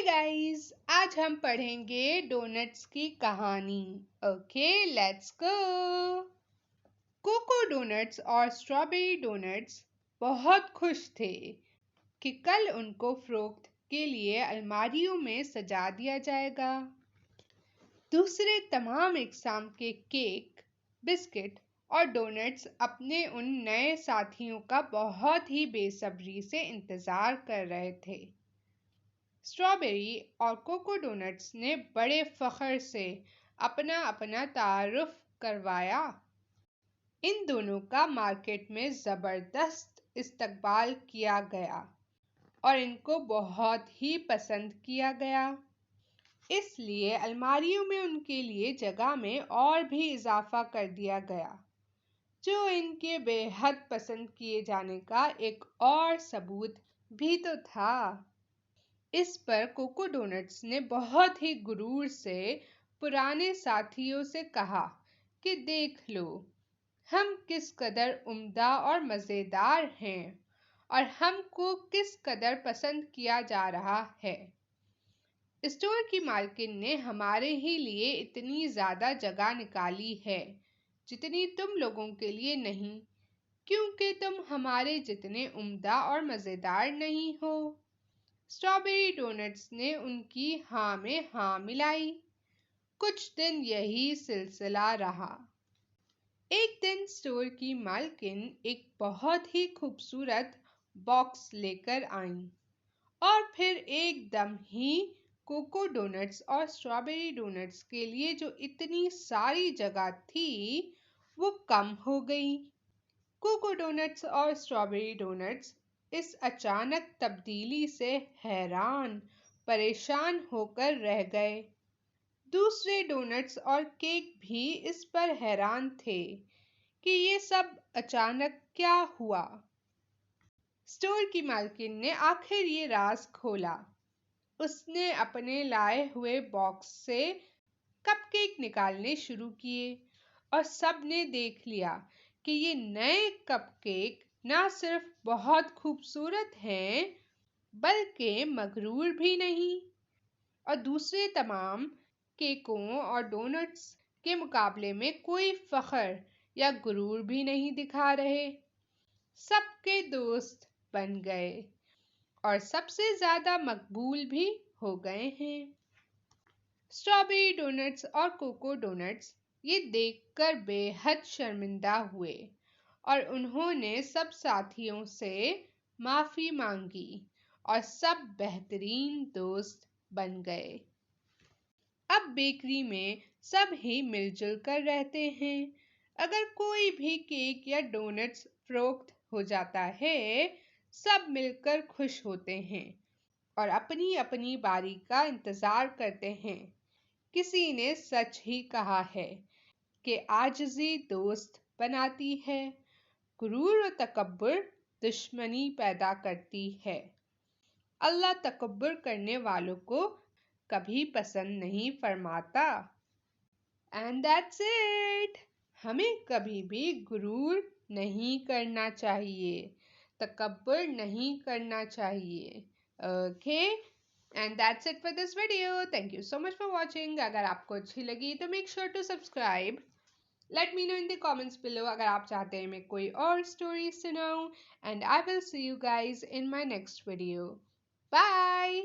Guys, आज हम पढ़ेंगे डोनट्स की कहानी। Okay, let's go. Coco donuts और स्ट्रॉबेरी डोनट्स बहुत खुश थे कि कल उनको फरोख्त के लिए अलमारियों में सजा दिया जाएगा। दूसरे तमाम इकसाम के केक, बिस्किट और डोनट्स अपने उन नए साथियों का बहुत ही बेसब्री से इंतजार कर रहे थे। स्ट्रॉबेरी और कोको डोनट्स ने बड़े फख्र से अपना अपना तारुफ करवाया। इन दोनों का मार्केट में ज़बरदस्त इस्तकबाल किया गया और इनको बहुत ही पसंद किया गया। इसलिए अलमारियों में उनके लिए जगह में और भी इजाफा कर दिया गया, जो इनके बेहद पसंद किए जाने का एक और सबूत भी तो था। इस पर कोको डोनट्स ने बहुत ही गुरूर से पुराने साथियों से कहा कि देख लो, हम किस कदर उम्दा और मज़ेदार हैं और हमको किस कदर पसंद किया जा रहा है। स्टोर की मालकिन ने हमारे ही लिए इतनी ज़्यादा जगह निकाली है जितनी तुम लोगों के लिए नहीं, क्योंकि तुम हमारे जितने उम्दा और मज़ेदार नहीं हो। स्ट्रॉबेरी डोनट्स ने उनकी हाँ में हाँ मिलाई। कुछ दिन यही सिलसिला रहा। एक दिन स्टोर की मालकिन एक बहुत ही खूबसूरत बॉक्स लेकर आई और फिर एकदम ही कोको डोनट्स और स्ट्रॉबेरी डोनट्स के लिए जो इतनी सारी जगह थी वो कम हो गई। कोको डोनट्स और स्ट्रॉबेरी डोनट्स इस अचानक तब्दीली से हैरान परेशान होकर रह गए। दूसरे डोनट्स और केक भी इस पर हैरान थे कि ये सब अचानक क्या हुआ। स्टोर की मालकिन ने आखिर ये राज खोला। उसने अपने लाए हुए बॉक्स से कपकेक निकालने शुरू किए और सब ने देख लिया कि ये नए कपकेक ना सिर्फ बहुत खूबसूरत हैं, बल्कि मगरूर भी नहीं और दूसरे तमाम केकों और डोनट्स के मुकाबले में कोई फख्र या गुरूर भी नहीं दिखा रहे। सबके दोस्त बन गए और सबसे ज़्यादा मकबूल भी हो गए हैं। स्ट्रॉबेरी डोनट्स और कोको डोनट्स ये देखकर बेहद शर्मिंदा हुए और उन्होंने सब साथियों से माफ़ी मांगी और सब बेहतरीन दोस्त बन गए। अब बेकरी में सब ही मिलजुल कर रहते हैं। अगर कोई भी केक या डोनट्स फरोख्त हो जाता है, सब मिलकर खुश होते हैं और अपनी अपनी बारी का इंतज़ार करते हैं। किसी ने सच ही कहा है कि आजिज़ी दोस्त बनाती है, गुरूर और तकब्बुर दुश्मनी पैदा करती है। अल्लाह तकब्बुर करने वालों को कभी पसंद नहीं फरमाता। And that's it. हमें कभी भी गुरूर नहीं करना चाहिए, तकब्बुर नहीं करना चाहिए। Okay, and that's it for this video. Thank you so much for watching. अगर आपको अच्छी लगी तो make sure to subscribe. Let me know in the comments below अगर आप चाहते हैं मैं कोई और स्टोरी सुनाऊं। And I will see you guys in my next video. Bye.